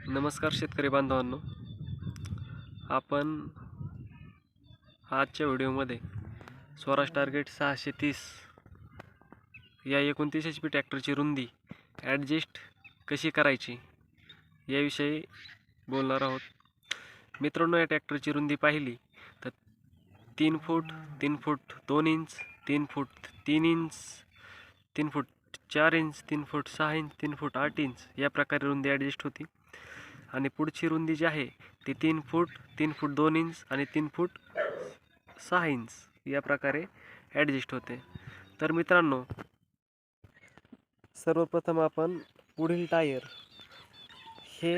नमस्कार शेतकरी बांधवांनो, आपण आजच्या व्हिडिओमध्ये स्वराज टार्गेट 630 या 29 HP ट्रॅक्टरची रुंदी ॲडजस्ट कशी करायची याविषयी बोलणार आहोत. मित्रांनो, या ट्रॅक्टरची रुंदी पाहिली तर 3 फूट 3 फूट 2 इंच 3 फूट 3 इंच 3 फूट 4 इंच 3 फूट 6 इंच 3 फूट 8 इंच या प्रकारे रुंदी ॲडजस्ट होती. आणि पुढची रुंदी जी आहे ती 3 फूट 3 फूट 2 इंच आणि 3 फूट 6 इंच या प्रकारे ॲडजस्ट होते. तर मित्रांनो, सर्वप्रथम आपण पुढील टायर हे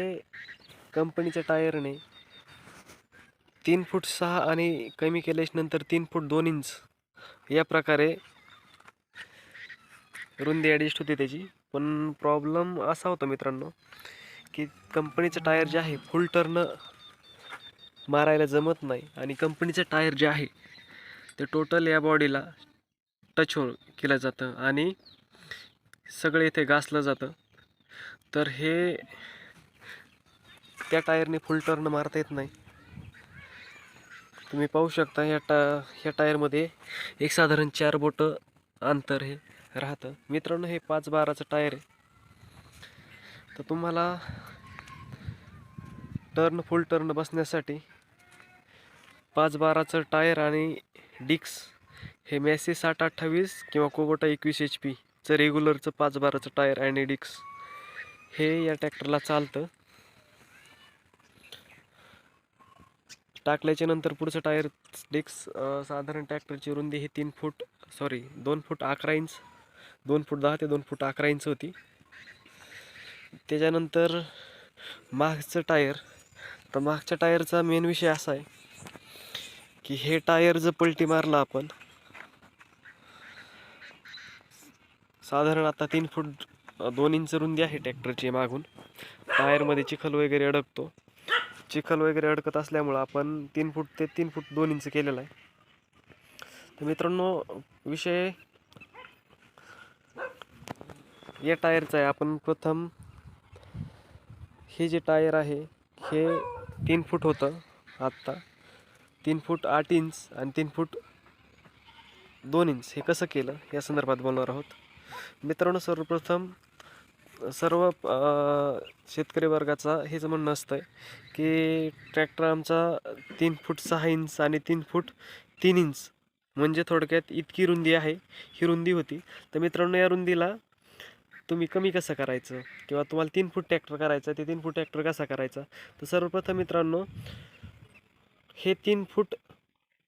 कंपनीच्या टायरने 3 फूट 6 आणि कमी केल्याच्या नंतर 3 फूट 2 इंच या प्रकारे रुंदी ॲडजस्ट होते त्याची. पण प्रॉब्लेम असा होता मित्रांनो की कंपनीचं टायर जे आहे फुल टर्न मारायला जमत नाही आणि कंपनीचं टायर जे आहे ते टोटल या बॉडीला टच केलं जातं आणि सगळे इथे घासलं जातं. तर हे त्या टायरने फुल टर्न मारता येत नाही. तुम्ही पाहू शकता ह्या टायरमध्ये एक साधारण 4 बोटं अंतर हे राहतं. मित्रांनो, हे 5-12चं टायर आहे. तर तुम्हाला फुल टर्न बसण्यासाठी 5-12चं टायर आणि डिक्स हे मॅसी 6028 किंवा कोबोटा 21 HP चं रेग्युलरचं 5-12चं टायर आणि डिक्स हे या ट्रॅक्टरला चालतं. टाकल्याच्या नंतर पुढचं टायर डिक्स साधारण ट्रॅक्टरची रुंदी ही 2 फूट 11 इंच 2 फूट 10 ते 2 फूट 11 इंच होती. त्याच्यानंतर मागचं टायर, तर मागच्या टायरचा मेन विषय असा आहे की हे टायर जर पलटी मारला आपण, साधारण आता 3 फूट 2 इंच रुंदी आहे ट्रॅक्टरची. मागून टायरमध्ये चिखल वगैरे अडकतो. चिखल वगैरे अडकत असल्यामुळं आपण 3 फूट ते 3 फूट 2 इंच केलेला आहे. तर मित्रांनो, विषय या टायरचा आहे. आपण प्रथम हे जे टायर आहे हे 3 फूट होतं, आत्ता 3 फूट 8 इंच आणि 3 फूट 2 इंच हे कसं केलं या संदर्भात बोलणार आहोत. मित्रांनो, सर्वप्रथम सर्व शेतकरी वर्गाचा हेच म्हणणं असतं की ट्रॅक्टर आमचा 3 फूट 6 इंच आणि 3 फूट 3 इंच म्हणजे थोडक्यात इतकी रुंदी आहे, ही रुंदी होती. तर मित्रांनो, या रुंदीला तुम्ही कमी कसं करायचं किंवा तुम्हाला 3 फूट ट्रॅक्टर करायचं, ते 3 फूट ट्रॅक्टर कसा करायचा. तर सर्वप्रथम मित्रांनो, हे 3 फूट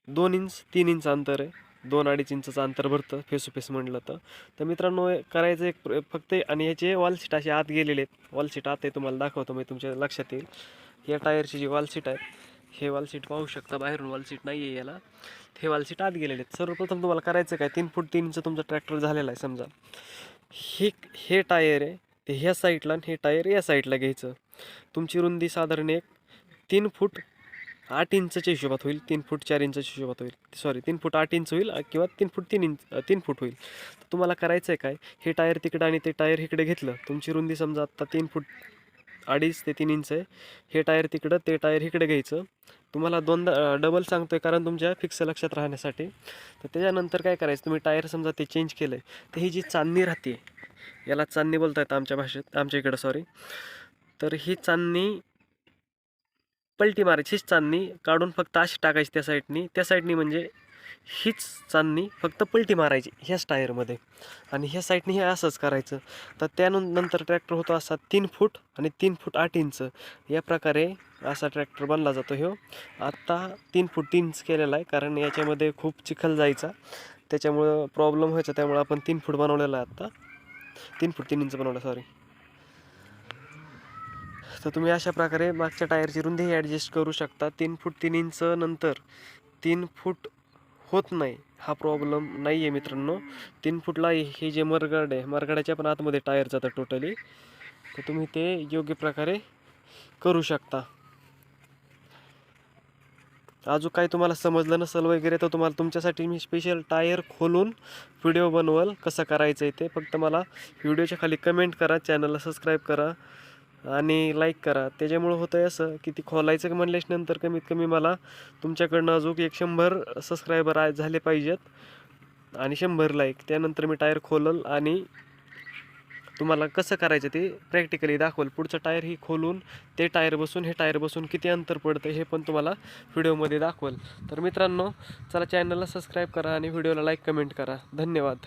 2 इंच 3 इंच अंतर आहे, 2-2.5 इंचचं अंतर भरतं फेस टू फेस म्हटलं तर. तर मित्रांनो, करायचं एक फक्त, आणि ह्याचे वॉलशीट असे आत गेलेले आहेत. वॉलशीट आत आहे, तुम्हाला दाखवतो मी, तुमच्या लक्षात येईल. या टायरची जी वॉलशीट आहे, हे वॉलशीट पाहू शकता. बाहेरून वॉलशीट नाही आहे याला, हे वॉलशीट आत गेलेले आहेत. सर्वप्रथम तुम्हाला करायचं काय, 3 फूट 3 इंच तुमचा ट्रॅक्टर झालेला आहे समजा. हे टायर आहे ते ह्या साईडला आणि हे टायर या साईडला घ्यायचं. तुमची रुंदी साधारण एक 3 फूट 8 इंचच्या हिशोबात होईल, 3 फूट 4 इंचच्या हिशोबात होईल. 3 फूट 8 इंच होईल किंवा 3 फूट 3 फूट होईल. तर तुम्हाला करायचं आहे काय, हे टायर तिकडं आणि ते टायर इकडे घेतलं. तुमची रुंदी समजा आत्ता 3 फूट 2.5 ते 3 इंच आहे. हे टायर तिकडं, ते टायर इकडे घ्यायचं. तुम्हाला दोनदा डबल सांगतोय कारण तुमच्या फिक्स लक्षात राहण्यासाठी. तर त्याच्यानंतर काय करायचं, तुम्ही टायर समजा ते चेंज केलं आहे, तर ही जी चांदणी राहते, याला चांदणी बोलता येतं आमच्या भाषेत, आमच्या इकडं सॉरी. तर ही चांदणी पलटी मारायची, हीच चांदणी काढून फक्त अशी टाकायची त्या साईडनी म्हणजे हीच चांदणी फक्त पलटी मारायची ह्याच टायरमध्ये, आणि ह्या साईडनी हे असंच करायचं. तर त्यानंतर ट्रॅक्टर होतो असा 3 फूट आणि 3 फूट 8 इंच या प्रकारे असा ट्रॅक्टर बनला जातो. ह्यो आत्ता 3 फूट 3 इंच केलेला आहे कारण याच्यामध्ये खूप चिखल जायचा, त्याच्यामुळं प्रॉब्लेम व्हायचा, त्यामुळे आपण 3 फूट बनवलेला आहे. आत्ता 3 फूट 3 इंच बनवला, सॉरी. तर तुम्ही अशा प्रकारे मागच्या टायरची रुंदी ॲडजस्ट करू शकता. 3 फूट 3 इंच नंतर 3 फूट होत नाही, हा प्रॉब्लेम नाही आहे मित्रांनो. 3 फूटला हे जे मरगाड आहे, मरगाड्याच्या पण आतमध्ये टायर जातं टोटली. तर तुम्ही ते योग्य प्रकारे करू शकता. अजून काही तुम्हाला समजलं नसेल वगैरे तर तुम्हाला तुमच्यासाठी मी स्पेशल टायर खोलून व्हिडिओ बनवल कसं करायचं आहे ते. फक्त मला व्हिडिओच्या खाली कमेंट करा, चॅनलला सबस्क्राईब करा आणि लाईक करा. त्याच्यामुळं होतं आहे असं की ती खोलायचं म्हणल्याच्या नंतर कमीत कमी मला तुमच्याकडनं अजून 100 सबस्क्रायबर झाले पाहिजेत आणि 100 लाईक. त्यानंतर मी टायर खोलल आणि तुम्हाला कसं करायचं ते प्रॅक्टिकली दाखवल. पुढचं टायर ही खोलून ते टायर बसून हे टायर बसून किती अंतर पडतं हे पण तुम्हाला व्हिडिओमध्ये दाखवल. तर मित्रांनो, चला चॅनलला सबस्क्राईब करा आणि व्हिडिओला लाईक कमेंट करा. धन्यवाद.